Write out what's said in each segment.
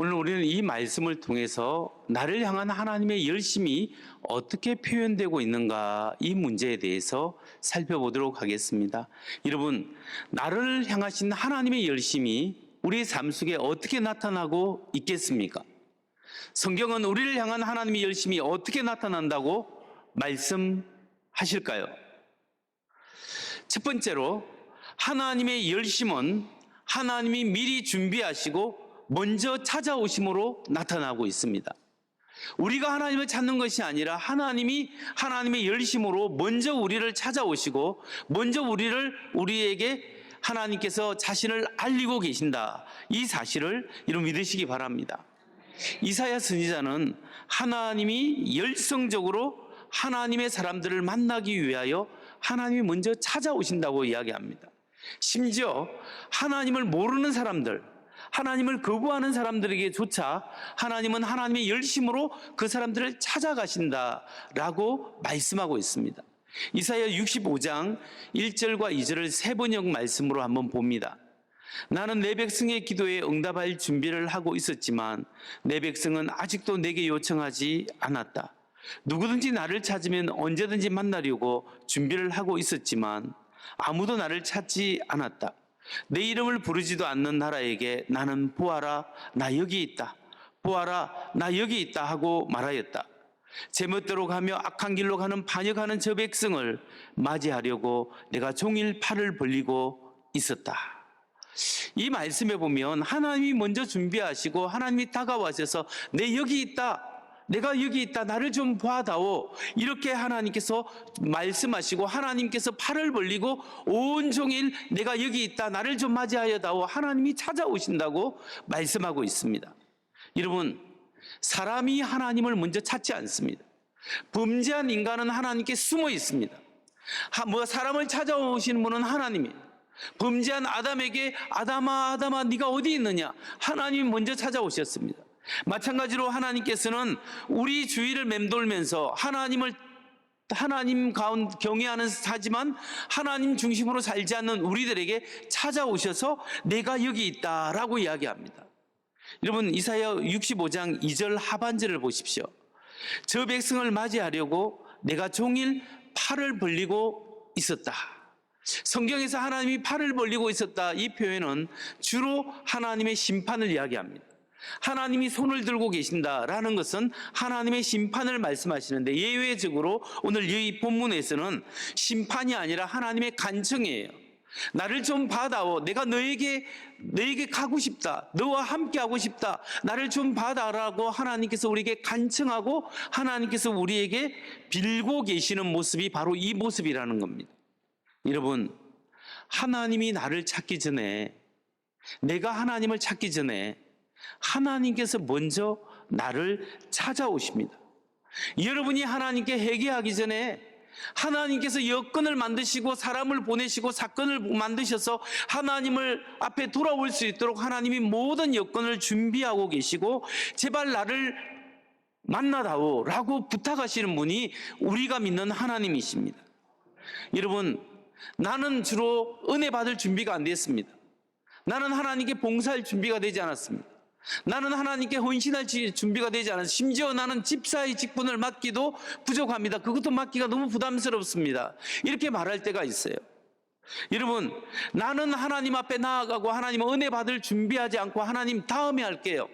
오늘 우리는 이 말씀을 통해서 나를 향한 하나님의 열심이 어떻게 표현되고 있는가, 이 문제에 대해서 살펴보도록 하겠습니다. 여러분, 나를 향하신 하나님의 열심이 우리의 삶 속에 어떻게 나타나고 있겠습니까? 성경은 우리를 향한 하나님의 열심이 어떻게 나타난다고 말씀하실까요? 첫 번째로, 하나님의 열심은 하나님이 미리 준비하시고 먼저 찾아오심으로 나타나고 있습니다. 우리가 하나님을 찾는 것이 아니라 하나님이 하나님의 열심으로 먼저 우리를 찾아오시고 먼저 우리에게 하나님께서 자신을 알리고 계신다. 이 사실을 여러분 믿으시기 바랍니다. 이사야 선지자는 하나님이 열성적으로 하나님의 사람들을 만나기 위하여 하나님이 먼저 찾아오신다고 이야기합니다. 심지어 하나님을 모르는 사람들, 하나님을 거부하는 사람들에게조차 하나님은 하나님의 열심으로 그 사람들을 찾아가신다라고 말씀하고 있습니다. 이사야 65장 1절과 2절을 세 번역 말씀으로 한번 봅니다. 나는 내 백성의 기도에 응답할 준비를 하고 있었지만 내 백성은 아직도 내게 요청하지 않았다. 누구든지 나를 찾으면 언제든지 만나려고 준비를 하고 있었지만 아무도 나를 찾지 않았다. 내 이름을 부르지도 않는 나라에게 나는 보아라, 나 여기 있다. 보아라, 나 여기 있다 하고 말하였다. 제멋대로 가며 악한 길로 가는 반역하는 저 백성을 맞이하려고 내가 종일 팔을 벌리고 있었다. 이 말씀에 보면 하나님이 먼저 준비하시고 하나님이 다가와셔서 내 여기 있다, 내가 여기 있다, 나를 좀 봐다오, 이렇게 하나님께서 말씀하시고 하나님께서 팔을 벌리고 온종일 내가 여기 있다, 나를 좀 맞이하여다오, 하나님이 찾아오신다고 말씀하고 있습니다. 여러분, 사람이 하나님을 먼저 찾지 않습니다. 범죄한 인간은 하나님께 숨어 있습니다. 사람을 찾아오시는 분은 하나님이에요. 범죄한 아담에게 아담아 네가 어디 있느냐, 하나님이 먼저 찾아오셨습니다. 마찬가지로 하나님께서는 우리 주위를 맴돌면서 하나님 가운데 경외하는 하지만 하나님 중심으로 살지 않는 우리들에게 찾아오셔서 내가 여기 있다라고 이야기합니다. 여러분, 이사야 65장 2절 하반절을 보십시오. 저 백성을 맞이하려고 내가 종일 팔을 벌리고 있었다. 성경에서 하나님이 팔을 벌리고 있었다, 이 표현은 주로 하나님의 심판을 이야기합니다. 하나님이 손을 들고 계신다라는 것은 하나님의 심판을 말씀하시는데, 예외적으로 오늘 이 본문에서는 심판이 아니라 하나님의 간청이에요. 나를 좀 봐다오, 내가 너에게 가고 싶다, 너와 함께 하고 싶다, 나를 좀 봐다라고 하나님께서 우리에게 간청하고 하나님께서 우리에게 빌고 계시는 모습이 바로 이 모습이라는 겁니다. 여러분, 하나님이 나를 찾기 전에, 내가 하나님을 찾기 전에 하나님께서 먼저 나를 찾아오십니다. 여러분이 하나님께 회개하기 전에 하나님께서 여건을 만드시고 사람을 보내시고 사건을 만드셔서 하나님을 앞에 돌아올 수 있도록 하나님이 모든 여건을 준비하고 계시고 제발 나를 만나다오 라고 부탁하시는 분이 우리가 믿는 하나님이십니다. 여러분, 나는 주로 은혜 받을 준비가 안 됐습니다. 나는 하나님께 봉사할 준비가 되지 않았습니다. 나는 하나님께 헌신할 준비가 되지 않았습니다. 심지어 나는 집사의 직분을 맡기도 부족합니다. 그것도 맡기가 너무 부담스럽습니다. 이렇게 말할 때가 있어요. 여러분, 나는 하나님 앞에 나아가고 하나님 은혜 받을 준비하지 않고 하나님 다음에 할게요,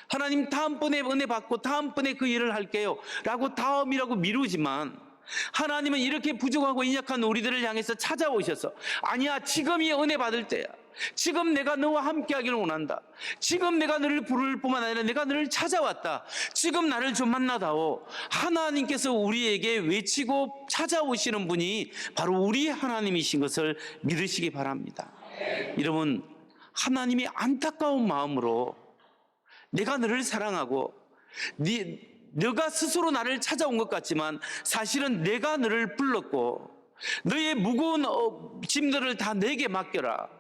하나님 다음번에 은혜 받고 다음번에 그 일을 할게요 라고 다음이라고 미루지만, 하나님은 이렇게 부족하고 인약한 우리들을 향해서 찾아오셔서 아니야, 지금이 은혜 받을 때야, 지금 내가 너와 함께 하기를 원한다, 지금 내가 너를 부를 뿐만 아니라 내가 너를 찾아왔다, 지금 나를 좀 만나다오, 하나님께서 우리에게 외치고 찾아오시는 분이 바로 우리 하나님이신 것을 믿으시기 바랍니다. 여러분, 하나님이 안타까운 마음으로 내가 너를 사랑하고 너가 스스로 나를 찾아온 것 같지만 사실은 내가 너를 불렀고 너의 무거운 짐들을 다 내게 맡겨라,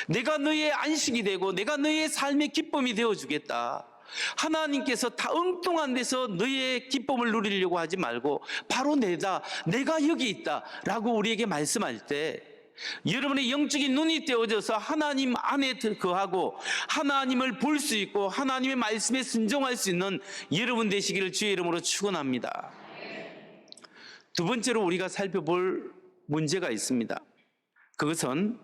내가 너의 안식이 되고 내가 너의 삶의 기쁨이 되어주겠다, 하나님께서 다 엉뚱한 데서 너의 기쁨을 누리려고 하지 말고 바로 내가 여기 있다 라고 우리에게 말씀할 때 여러분의 영적인 눈이 떼어져서 하나님 안에 거하고 하나님을 볼 수 있고 하나님의 말씀에 순종할 수 있는 여러분 되시기를 주의 이름으로 축원합니다. 두 번째로 우리가 살펴볼 문제가 있습니다. 그것은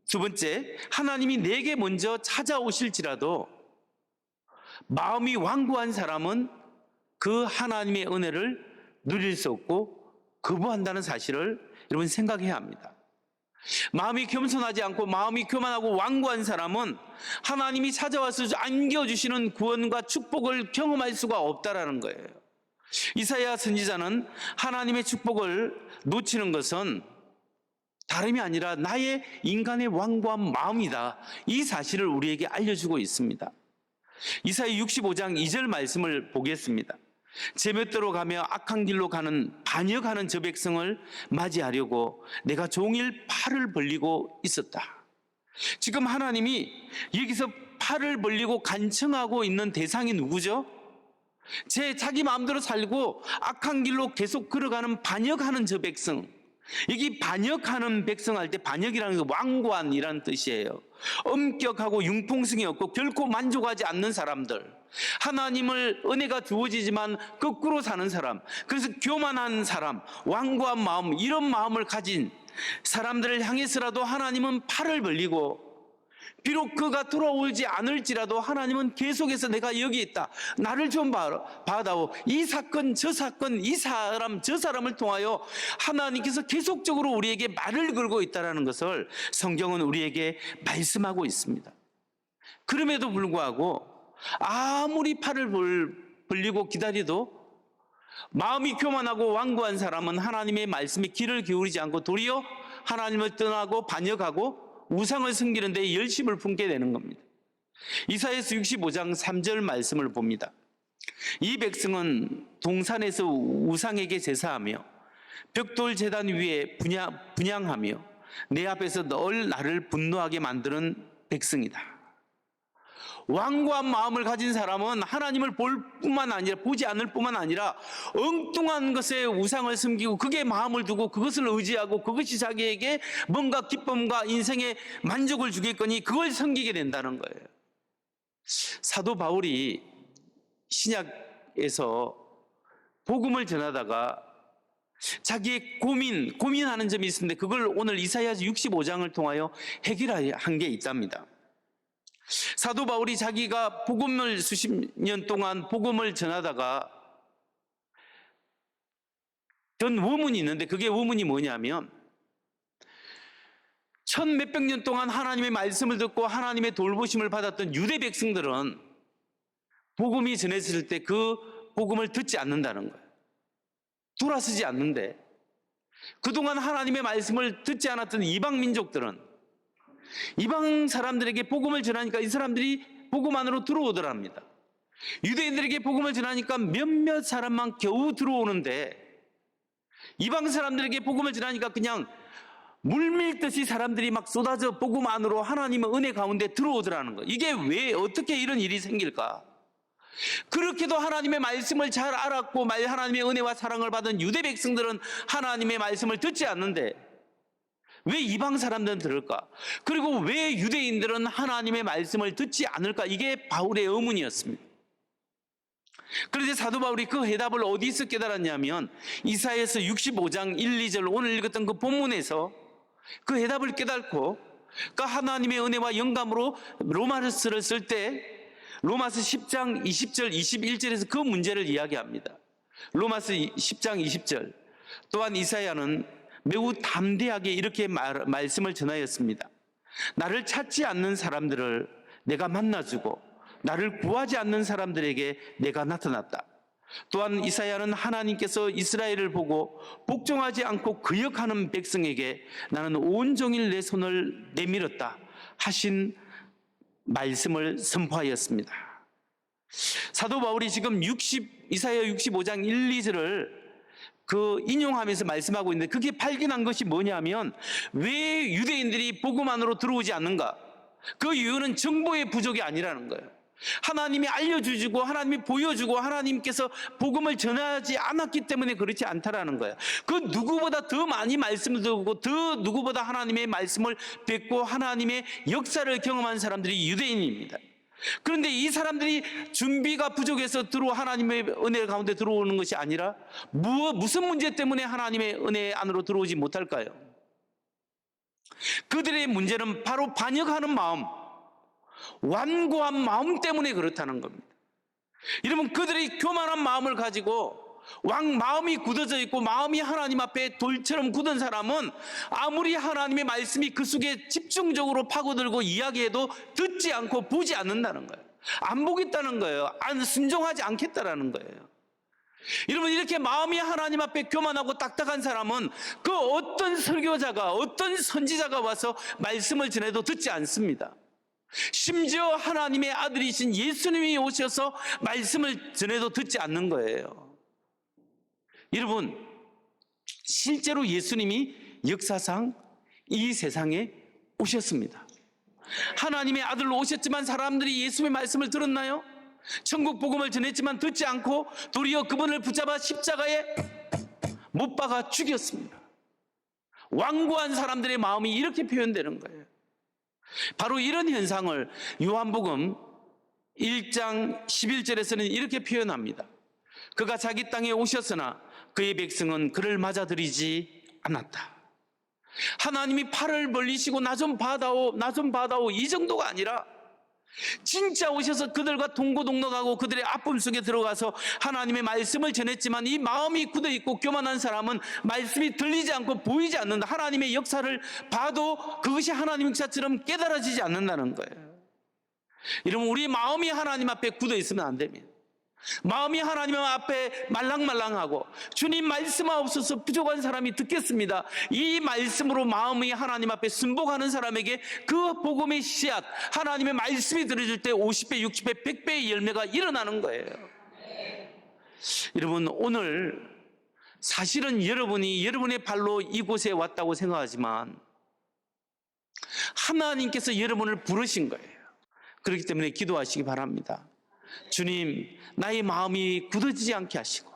두 번째, 하나님이 내게 먼저 찾아오실지라도 마음이 완고한 사람은 그 하나님의 은혜를 누릴 수 없고 거부한다는 사실을 여러분 생각해야 합니다. 마음이 겸손하지 않고 마음이 교만하고 완고한 사람은 하나님이 찾아와서 안겨주시는 구원과 축복을 경험할 수가 없다라는 거예요. 이사야 선지자는 하나님의 축복을 놓치는 것은 다름이 아니라 나의 인간의 완고한 마음이다. 이 사실을 우리에게 알려주고 있습니다. 이사야 65장 2절 말씀을 보겠습니다. 제 볏대로 가며 악한 길로 가는 반역하는 저 백성을 맞이하려고 내가 종일 팔을 벌리고 있었다. 지금 하나님이 여기서 팔을 벌리고 간청하고 있는 대상이 누구죠? 자기 마음대로 살고 악한 길로 계속 걸어가는 반역하는 저 백성. 여기 반역하는 백성 할 때 반역이라는 게 완고한이라는 뜻이에요. 엄격하고 융통성이 없고 결코 만족하지 않는 사람들, 하나님을 은혜가 주어지지만 거꾸로 사는 사람, 그래서 교만한 사람, 완고한 마음, 이런 마음을 가진 사람들을 향해서라도 하나님은 팔을 벌리고 비록 그가 돌아오지 않을지라도 하나님은 계속해서 내가 여기 있다, 나를 좀 봐다오, 이 사건 저 사건 이 사람 저 사람을 통하여 하나님께서 계속적으로 우리에게 말을 걸고 있다는 것을 성경은 우리에게 말씀하고 있습니다. 그럼에도 불구하고 아무리 팔을 벌리고 기다려도 마음이 교만하고 완고한 사람은 하나님의 말씀에 귀를 기울이지 않고 도리어 하나님을 떠나고 반역하고 우상을 섬기는 데 열심을 품게 되는 겁니다. 이사야서 65장 3절 말씀을 봅니다. 이 백성은 동산에서 우상에게 제사하며 벽돌 제단 위에 분향하며 내 앞에서 늘 나를 분노하게 만드는 백성이다. 완고한 마음을 가진 사람은 하나님을 보지 않을 뿐만 아니라 엉뚱한 것에 우상을 섬기고 그게 마음을 두고 그것을 의지하고 그것이 자기에게 뭔가 기쁨과 인생의 만족을 주겠거니 그걸 섬기게 된다는 거예요. 사도 바울이 신약에서 복음을 전하다가 자기의 고민하는 점이 있었는데 그걸 오늘 이사야서 65장을 통하여 해결한 게 있답니다. 사도 바울이 자기가 복음을 수십 년 동안 복음을 전하다가 전 원문이 있는데 그게 원문이 뭐냐면 1000몇백 년 동안 하나님의 말씀을 듣고 하나님의 돌보심을 받았던 유대 백성들은 복음이 전해졌을 때 그 복음을 듣지 않는다는 거예요. 돌아서지 않는데 그동안 하나님의 말씀을 듣지 않았던 이방 민족들은 이방 사람들에게 복음을 전하니까 이 사람들이 복음 안으로 들어오더랍니다. 유대인들에게 복음을 전하니까 몇몇 사람만 겨우 들어오는데 이방 사람들에게 복음을 전하니까 그냥 물밀듯이 사람들이 막 쏟아져 복음 안으로 하나님의 은혜 가운데 들어오더라는 거예요. 이게 왜 어떻게 이런 일이 생길까? 그렇게도 하나님의 말씀을 잘 알았고 하나님의 은혜와 사랑을 받은 유대 백성들은 하나님의 말씀을 듣지 않는데 왜 이방 사람들은 들을까? 그리고 왜 유대인들은 하나님의 말씀을 듣지 않을까? 이게 바울의 의문이었습니다. 그런데 사도 바울이 그 해답을 어디서 깨달았냐면 이사야서 65장 1, 2절 오늘 읽었던 그 본문에서 그 해답을 깨닫고 그 하나님의 은혜와 영감으로 로마서를 쓸 때 로마서 10장 20절 21절에서 그 문제를 이야기합니다. 로마서 10장 20절 또한 이사야는 매우 담대하게 이렇게 말씀을 전하였습니다. 나를 찾지 않는 사람들을 내가 만나주고 나를 구하지 않는 사람들에게 내가 나타났다. 또한 이사야는 하나님께서 이스라엘을 보고 복종하지 않고 거역하는 백성에게 나는 온종일 내 손을 내밀었다 하신 말씀을 선포하였습니다. 사도 바울이 지금 이사야 65장 1, 2절을 인용하면서 말씀하고 있는데 그게 발견한 것이 뭐냐면 왜 유대인들이 복음 안으로 들어오지 않는가? 그 이유는 정보의 부족이 아니라는 거예요. 하나님이 알려주시고 하나님이 보여주고 하나님께서 복음을 전하지 않았기 때문에 그렇지 않다라는 거예요. 그 누구보다 더 많이 말씀을 듣고 더 누구보다 하나님의 말씀을 뵙고 하나님의 역사를 경험한 사람들이 유대인입니다. 그런데 이 사람들이 준비가 부족해서 하나님의 은혜 가운데 들어오는 것이 아니라 무슨 문제 때문에 하나님의 은혜 안으로 들어오지 못할까요? 그들의 문제는 바로 반역하는 마음, 완고한 마음 때문에 그렇다는 겁니다. 여러분, 그들이 교만한 마음을 가지고 마음이 굳어져 있고 마음이 하나님 앞에 돌처럼 굳은 사람은 아무리 하나님의 말씀이 그 속에 집중적으로 파고들고 이야기해도 듣지 않고 보지 않는다는 거예요. 안 보겠다는 거예요. 안 순종하지 않겠다라는 거예요. 여러분, 이렇게 마음이 하나님 앞에 교만하고 딱딱한 사람은 그 어떤 설교자가 어떤 선지자가 와서 말씀을 전해도 듣지 않습니다. 심지어 하나님의 아들이신 예수님이 오셔서 말씀을 전해도 듣지 않는 거예요. 여러분, 실제로 예수님이 역사상 이 세상에 오셨습니다. 하나님의 아들로 오셨지만 사람들이 예수님의 말씀을 들었나요? 천국 복음을 전했지만 듣지 않고 도리어 그분을 붙잡아 십자가에 못 박아 죽였습니다. 완고한 사람들의 마음이 이렇게 표현되는 거예요. 바로 이런 현상을 요한복음 1장 11절에서는 이렇게 표현합니다. 그가 자기 땅에 오셨으나 그의 백성은 그를 맞아들이지 않았다. 하나님이 팔을 벌리시고 나 좀 받아오, 나 좀 받아오, 이 정도가 아니라 진짜 오셔서 그들과 동고동락하고 그들의 아픔 속에 들어가서 하나님의 말씀을 전했지만 이 마음이 굳어있고 교만한 사람은 말씀이 들리지 않고 보이지 않는다. 하나님의 역사를 봐도 그것이 하나님의 역사처럼 깨달아지지 않는다는 거예요. 여러분, 우리 마음이 하나님 앞에 굳어있으면 안 됩니다. 마음이 하나님 앞에 말랑말랑하고 주님 말씀하옵소서 부족한 사람이 듣겠습니다. 이 말씀으로 마음이 하나님 앞에 순복하는 사람에게 그 복음의 씨앗, 하나님의 말씀이 들어질 때 50배, 60배, 100배의 열매가 일어나는 거예요. 여러분, 오늘 사실은 여러분이 여러분의 발로 이곳에 왔다고 생각하지만 하나님께서 여러분을 부르신 거예요. 그렇기 때문에 기도하시기 바랍니다. 주님, 나의 마음이 굳어지지 않게 하시고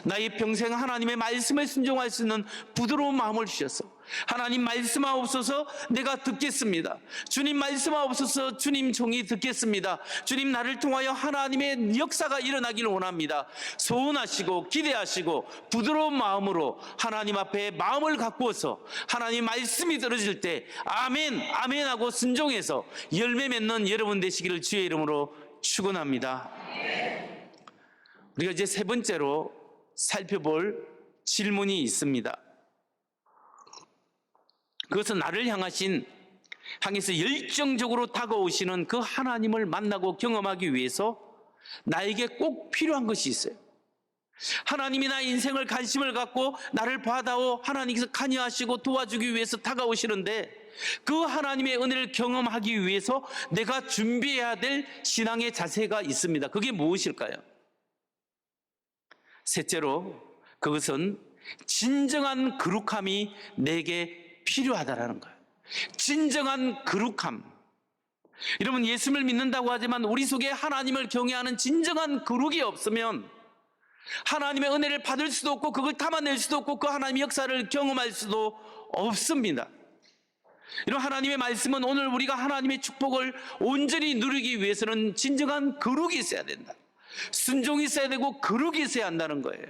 나의 평생 하나님의 말씀에 순종할 수 있는 부드러운 마음을 주셔서 하나님 말씀하옵소서, 내가 듣겠습니다. 주님 말씀하옵소서, 주님 종이 듣겠습니다. 주님, 나를 통하여 하나님의 역사가 일어나기를 원합니다. 소원하시고 기대하시고 부드러운 마음으로 하나님 앞에 마음을 가꾸어서 하나님 말씀이 들어질 때 아멘, 아멘 하고 순종해서 열매 맺는 여러분 되시기를 주의 이름으로 축원합니다. 우리가 이제 세 번째로 살펴볼 질문이 있습니다. 그것은 나를 향해서 열정적으로 다가오시는 그 하나님을 만나고 경험하기 위해서 나에게 꼭 필요한 것이 있어요. 하나님이 나의 인생을 관심을 갖고 나를 받아오 하나님께서 관여하시고 도와주기 위해서 다가오시는데 그 하나님의 은혜를 경험하기 위해서 내가 준비해야 될 신앙의 자세가 있습니다. 그게 무엇일까요? 셋째로, 그것은 진정한 거룩함이 내게 필요하다라는 거예요. 진정한 거룩함. 여러분, 예수님을 믿는다고 하지만 우리 속에 하나님을 경외하는 진정한 거룩이 없으면 하나님의 은혜를 받을 수도 없고 그걸 담아낼 수도 없고 그 하나님의 역사를 경험할 수도 없습니다. 이런 하나님의 말씀은 오늘 우리가 하나님의 축복을 온전히 누리기 위해서는 진정한 거룩이 있어야 된다. 순종이 있어야 되고 거룩이 있어야 한다는 거예요.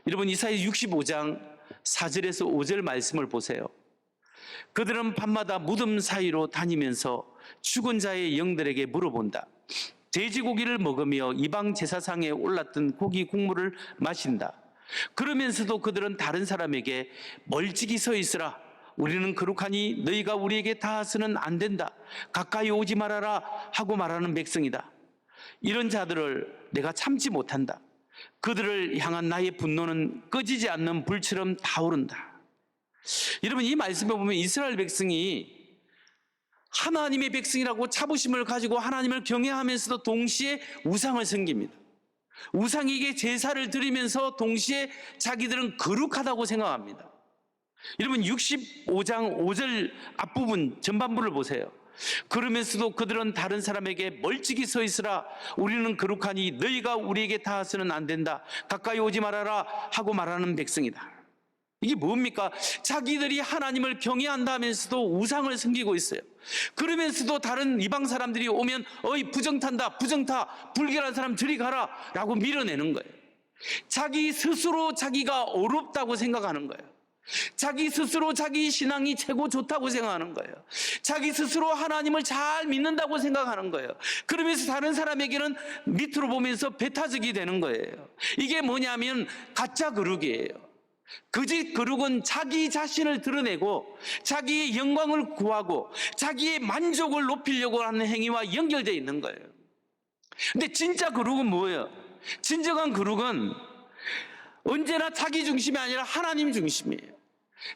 여러분, 이사야 65장 4절에서 5절 말씀을 보세요. 그들은 밤마다 무덤 사이로 다니면서 죽은 자의 영들에게 물어본다. 돼지고기를 먹으며 이방 제사상에 올랐던 고기 국물을 마신다. 그러면서도 그들은 다른 사람에게 멀찍이 서 있으라. 우리는 거룩하니 너희가 우리에게 닿아서는 안 된다. 가까이 오지 말아라 하고 말하는 백성이다. 이런 자들을 내가 참지 못한다. 그들을 향한 나의 분노는 꺼지지 않는 불처럼 타오른다. 여러분, 이 말씀에 보면 이스라엘 백성이 하나님의 백성이라고 자부심을 가지고 하나님을 경외하면서도 동시에 우상을 섬깁니다. 우상에게 제사를 드리면서 동시에 자기들은 거룩하다고 생각합니다. 여러분, 65장 5절 앞부분 전반부를 보세요. 그러면서도 그들은 다른 사람에게 멀찍이 서 있으라. 우리는 거룩하니 너희가 우리에게 닿아서는 안 된다. 가까이 오지 말아라 하고 말하는 백성이다. 이게 뭡니까? 자기들이 하나님을 경외한다면서도 우상을 섬기고 있어요. 그러면서도 다른 이방 사람들이 오면 어이 부정탄다, 부정타, 불결한 사람 저리 가라 라고 밀어내는 거예요. 자기 스스로 자기가 어렵다고 생각하는 거예요. 자기 스스로 자기 신앙이 최고 좋다고 생각하는 거예요. 자기 스스로 하나님을 잘 믿는다고 생각하는 거예요. 그러면서 다른 사람에게는 밑으로 보면서 배타적이 되는 거예요. 이게 뭐냐면 가짜 거룩이에요. 거짓 거룩은 자기 자신을 드러내고 자기의 영광을 구하고 자기의 만족을 높이려고 하는 행위와 연결되어 있는 거예요. 근데 진짜 거룩은 뭐예요? 진정한 거룩은 언제나 자기 중심이 아니라 하나님 중심이에요.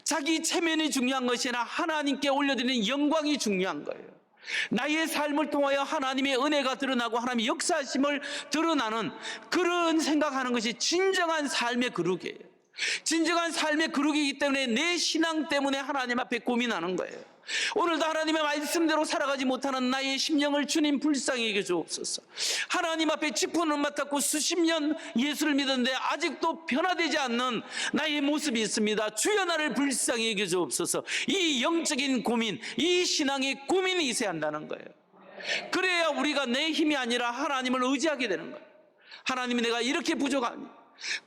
자기 체면이 중요한 것이 아니라 하나님께 올려드리는 영광이 중요한 거예요. 나의 삶을 통하여 하나님의 은혜가 드러나고 하나님의 역사심을 드러나는 그런 생각하는 것이 진정한 삶의 거룩이에요. 진정한 삶의 거룩이기 때문에 내 신앙 때문에 하나님 앞에 고민하는 거예요. 오늘도 하나님의 말씀대로 살아가지 못하는 나의 심령을 주님 불쌍히 여겨 주옵소서. 하나님 앞에 직분을 맡았고 수십 년 예수를 믿었는데 아직도 변화되지 않는 나의 모습이 있습니다. 주여 나를 불쌍히 여겨 주옵소서. 이 영적인 고민, 이 신앙의 고민이 있어야 한다는 거예요. 그래야 우리가 내 힘이 아니라 하나님을 의지하게 되는 거예요. 하나님이 내가 이렇게 부족하니,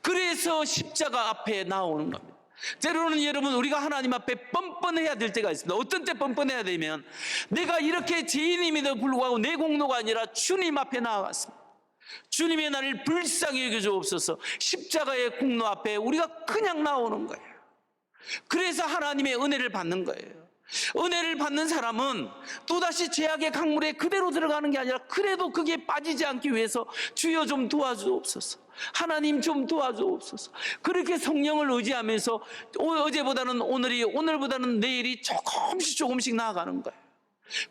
그래서 십자가 앞에 나오는 겁니다. 때로는 여러분 우리가 하나님 앞에 뻔뻔해야 될 때가 있습니다. 어떤 때 뻔뻔해야 되면 내가 이렇게 죄인임에도 불구하고 내 공로가 아니라 주님 앞에 나아갔습니다. 주님의 나를 불쌍히 여겨주옵소서. 십자가의 공로 앞에 우리가 그냥 나오는 거예요. 그래서 하나님의 은혜를 받는 거예요. 은혜를 받는 사람은 또다시 죄악의 강물에 그대로 들어가는 게 아니라 그래도 거기에 빠지지 않기 위해서 주여 좀 도와주옵소서, 하나님 좀 도와주옵소서. 그렇게 성령을 의지하면서 어제보다는 오늘이, 오늘보다는 내일이 조금씩 나아가는 거예요.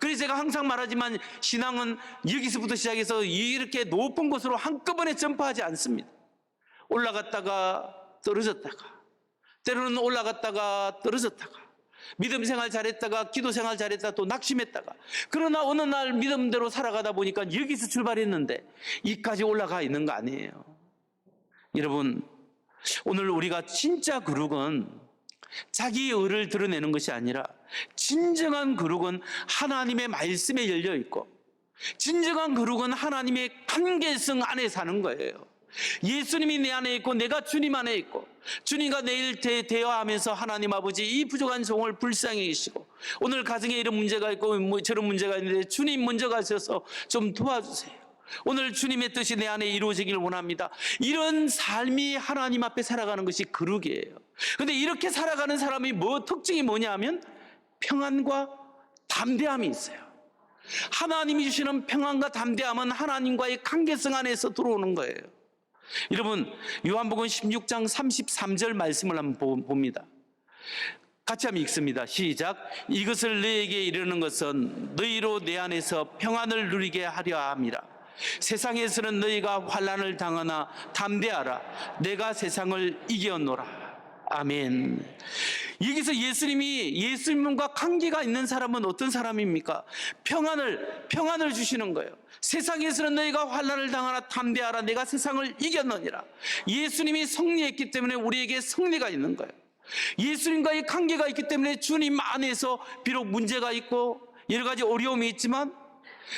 그래서 제가 항상 말하지만 신앙은 여기서부터 시작해서 이렇게 높은 곳으로 한꺼번에 점프하지 않습니다. 올라갔다가 떨어졌다가, 때로는 올라갔다가 떨어졌다가, 믿음 생활 잘했다가 기도 생활 잘했다가 또 낙심했다가, 그러나 어느 날 믿음대로 살아가다 보니까 여기서 출발했는데 이까지 올라가 있는 거 아니에요. 여러분, 오늘 우리가 진짜 거룩은 자기의 의를 드러내는 것이 아니라 진정한 거룩은 하나님의 말씀에 열려 있고 진정한 거룩은 하나님의 관계성 안에 사는 거예요. 예수님이 내 안에 있고 내가 주님 안에 있고 주님과 내일 대화하면서 하나님 아버지 이 부족한 종을 불쌍히 여기시고 오늘 가정에 이런 문제가 있고 저런 문제가 있는데 주님 먼저 가셔서 좀 도와주세요. 오늘 주님의 뜻이 내 안에 이루어지기를 원합니다. 이런 삶이 하나님 앞에 살아가는 것이 거룩이에요. 그런데 이렇게 살아가는 사람이 특징이 뭐냐 하면 평안과 담대함이 있어요. 하나님이 주시는 평안과 담대함은 하나님과의 관계성 안에서 들어오는 거예요. 여러분, 요한복음 16장 33절 말씀을 한번 봅니다. 같이 한번 읽습니다. 시작. 이것을 너희에게 이르는 것은 너희로 내 안에서 평안을 누리게 하려 함이라. 세상에서는 너희가 환난을 당하나 담대하라. 내가 세상을 이겨노라. 아멘. 여기서 예수님과 관계가 있는 사람은 어떤 사람입니까? 평안을 주시는 거예요. 세상에서는 너희가 환난을 당하나 담대하라. 내가 세상을 이겼느니라. 예수님이 승리했기 때문에 우리에게 승리가 있는 거예요. 예수님과의 관계가 있기 때문에 주님 안에서 비록 문제가 있고 여러 가지 어려움이 있지만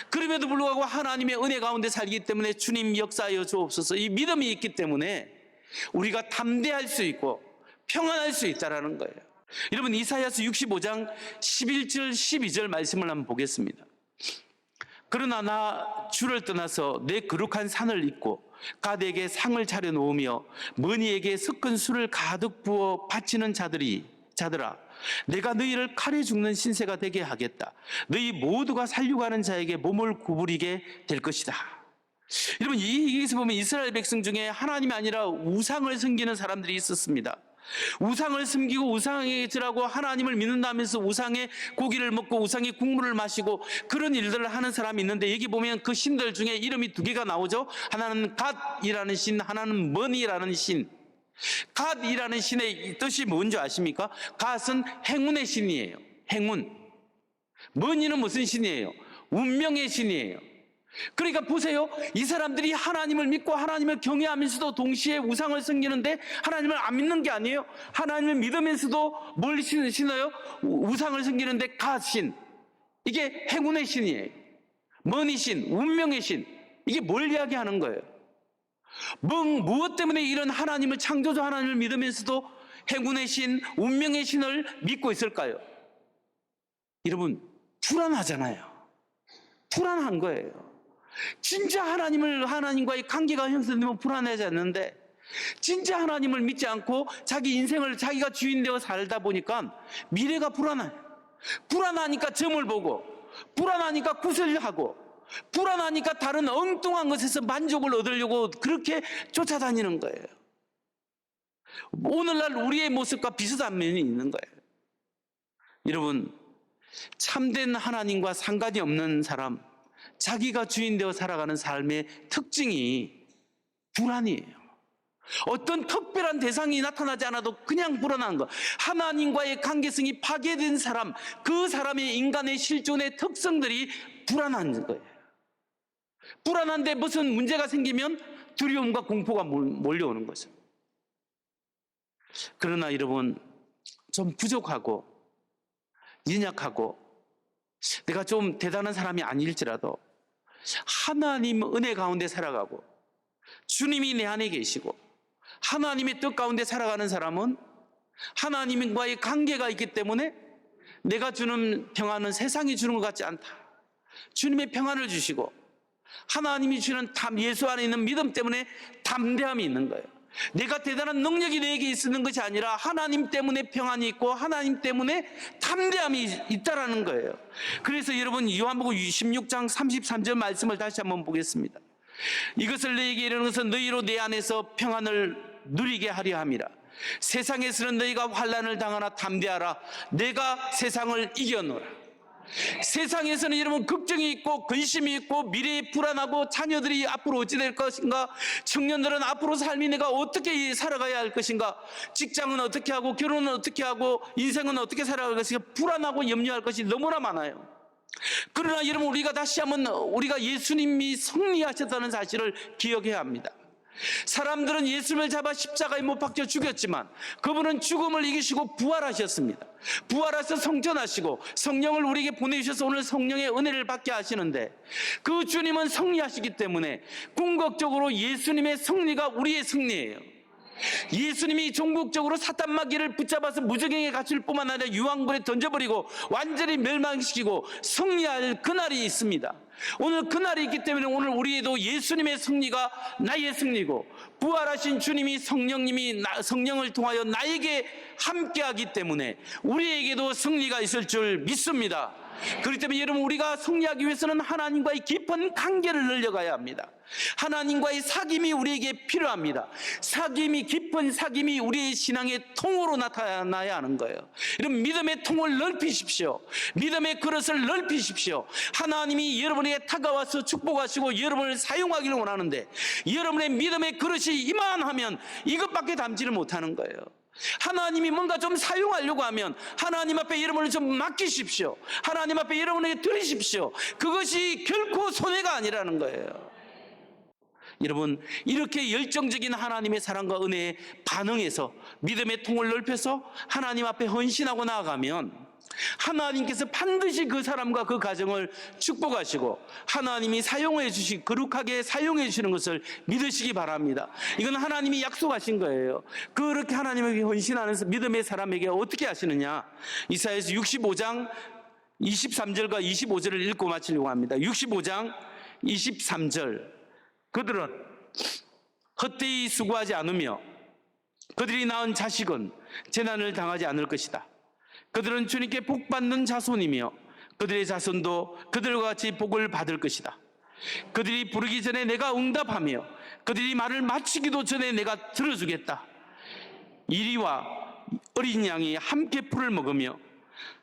그럼에도 불구하고 하나님의 은혜 가운데 살기 때문에 주님 역사하여 주옵소서. 이 믿음이 있기 때문에 우리가 담대할 수 있고 평안할 수 있다는 거예요. 여러분, 이사야서 65장 11절 12절 말씀을 한번 보겠습니다. 그러나 나 주를 떠나서 내 거룩한 산을 잇고 갓에게 상을 차려놓으며 머니에게 섞은 술을 가득 부어 바치는 자들아, 내가 너희를 칼에 죽는 신세가 되게 하겠다. 너희 모두가 살려가는 자에게 몸을 구부리게 될 것이다. 여러분, 여기서 보면 이스라엘 백성 중에 하나님이 아니라 우상을 섬기는 사람들이 있었습니다. 우상을 섬기고 우상에 절하고 하나님을 믿는다면서 우상의 고기를 먹고 우상의 국물을 마시고 그런 일들을 하는 사람이 있는데, 여기 보면 그 신들 중에 이름이 두 개가 나오죠. 하나는 갓이라는 신, 하나는 머니라는 신. 갓이라는 신의 뜻이 뭔지 아십니까? 갓은 행운의 신이에요. 행운. 머니는 무슨 신이에요? 운명의 신이에요. 그러니까 보세요. 이 사람들이 하나님을 믿고 하나님을 경외하면서도 동시에 우상을 섬기는데 하나님을 안 믿는 게 아니에요. 하나님을 믿으면서도 뭘 신어요? 우상을 섬기는데 갓신. 이게 행운의 신이에요. 머니 신, 운명의 신. 이게 뭘 이야기하는 거예요? 무엇 때문에 이런 하나님을, 창조주 하나님을 믿으면서도 행운의 신, 운명의 신을 믿고 있을까요? 여러분, 불안하잖아요. 불안한 거예요. 진짜 하나님과의 관계가 형성되면 불안하지 않는데, 진짜 하나님을 믿지 않고 자기 인생을 자기가 주인 되어 살다 보니까 미래가 불안해요. 불안하니까 점을 보고, 불안하니까 구슬하고, 불안하니까 다른 엉뚱한 것에서 만족을 얻으려고 그렇게 쫓아다니는 거예요. 오늘날 우리의 모습과 비슷한 면이 있는 거예요. 여러분, 참된 하나님과 상관이 없는 사람, 자기가 주인 되어 살아가는 삶의 특징이 불안이에요. 어떤 특별한 대상이 나타나지 않아도 그냥 불안한 것. 하나님과의 관계성이 파괴된 사람, 그 사람의 인간의 실존의 특성들이 불안한 거예요. 불안한데 무슨 문제가 생기면 두려움과 공포가 몰려오는 거죠. 그러나 여러분, 좀 부족하고 연약하고 내가 좀 대단한 사람이 아닐지라도 하나님 은혜 가운데 살아가고 주님이 내 안에 계시고 하나님의 뜻 가운데 살아가는 사람은 하나님과의 관계가 있기 때문에 내가 주는 평안은 세상이 주는 것 같지 않다. 주님의 평안을 주시고 하나님이 주는 예수 안에 있는 믿음 때문에 담대함이 있는 거예요. 내가 대단한 능력이 내게 있는 것이 아니라 하나님 때문에 평안이 있고 하나님 때문에 담대함이 있다라는 거예요. 그래서 여러분, 요한복음 16장 33절 말씀을 다시 한번 보겠습니다. 이것을 너희에게 이르는 것은 너희로 내 안에서 평안을 누리게 하려 함이라. 세상에서는 너희가 환난을 당하나 담대하라. 내가 세상을 이겨노라. 세상에서는 여러분 걱정이 있고 근심이 있고 미래에 불안하고 자녀들이 앞으로 어찌 될 것인가, 청년들은 앞으로 삶이 내가 어떻게 살아가야 할 것인가, 직장은 어떻게 하고 결혼은 어떻게 하고 인생은 어떻게 살아갈 것인가, 불안하고 염려할 것이 너무나 많아요. 그러나 여러분, 우리가 다시 한번 우리가 예수님이 승리하셨다는 사실을 기억해야 합니다. 사람들은 예수님을 잡아 십자가에 못 박혀 죽였지만 그분은 죽음을 이기시고 부활하셨습니다. 부활하셔서 성전하시고 성령을 우리에게 보내주셔서 오늘 성령의 은혜를 받게 하시는데, 그 주님은 승리하시기 때문에 궁극적으로 예수님의 승리가 우리의 승리예요. 예수님이 종국적으로 사탄 마귀를 붙잡아서 무저갱에 갇힐 뿐만 아니라 유황불에 던져버리고 완전히 멸망시키고 승리할 그날이 있습니다. 오늘 그날이 있기 때문에 오늘 우리에도 예수님의 승리가 나의 승리고 부활하신 주님이 성령을 통하여 나에게 함께하기 때문에 우리에게도 승리가 있을 줄 믿습니다. 그렇기 때문에 여러분, 우리가 승리하기 위해서는 하나님과의 깊은 관계를 늘려가야 합니다. 하나님과의 사귐이 우리에게 필요합니다. 깊은 사귐이 우리의 신앙의 통으로 나타나야 하는 거예요. 여러분, 믿음의 통을 넓히십시오. 믿음의 그릇을 넓히십시오. 하나님이 여러분에게 다가와서 축복하시고 여러분을 사용하기를 원하는데, 여러분의 믿음의 그릇이 이만하면 이것밖에 담지를 못하는 거예요. 하나님이 뭔가 좀 사용하려고 하면 하나님 앞에 여러분을 좀 맡기십시오. 하나님 앞에 여러분에게 드리십시오. 그것이 결코 손해가 아니라는 거예요. 여러분, 이렇게 열정적인 하나님의 사랑과 은혜에 반응해서 믿음의 통을 넓혀서 하나님 앞에 헌신하고 나아가면 하나님께서 반드시 그 사람과 그 가정을 축복하시고 하나님이 거룩하게 사용해 주시는 것을 믿으시기 바랍니다. 이건 하나님이 약속하신 거예요. 그렇게 하나님에게 헌신하는 믿음의 사람에게 어떻게 하시느냐, 이사야서 65장 23절과 25절을 읽고 마치려고 합니다. 65장 23절, 그들은 헛되이 수고하지 않으며 그들이 낳은 자식은 재난을 당하지 않을 것이다. 그들은 주님께 복받는 자손이며 그들의 자손도 그들과 같이 복을 받을 것이다. 그들이 부르기 전에 내가 응답하며 그들이 말을 마치기도 전에 내가 들어주겠다. 이리와 어린 양이 함께 풀을 먹으며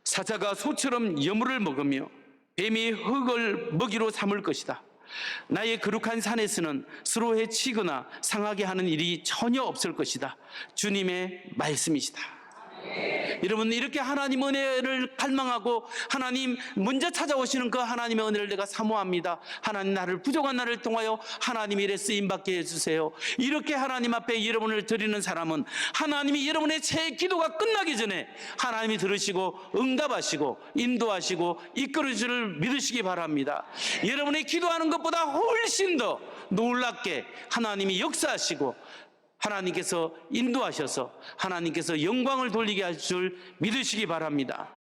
사자가 소처럼 여물을 먹으며 뱀이 흙을 먹이로 삼을 것이다. 나의 거룩한 산에서는 서로 해치거나 상하게 하는 일이 전혀 없을 것이다. 주님의 말씀이시다. 여러분, 이렇게 하나님 은혜를 갈망하고 하나님 먼저 찾아오시는 그 하나님의 은혜를 내가 사모합니다. 하나님, 나를 부족한 나를 통하여 하나님 일에 쓰임받게 해주세요. 이렇게 하나님 앞에 여러분을 드리는 사람은 하나님이 여러분의 제 기도가 끝나기 전에 하나님이 들으시고 응답하시고 인도하시고 이끌어 주를 믿으시기 바랍니다. 여러분이 기도하는 것보다 훨씬 더 놀랍게 하나님이 역사하시고 하나님께서 인도하셔서 하나님께서 영광을 돌리게 할 줄 믿으시기 바랍니다.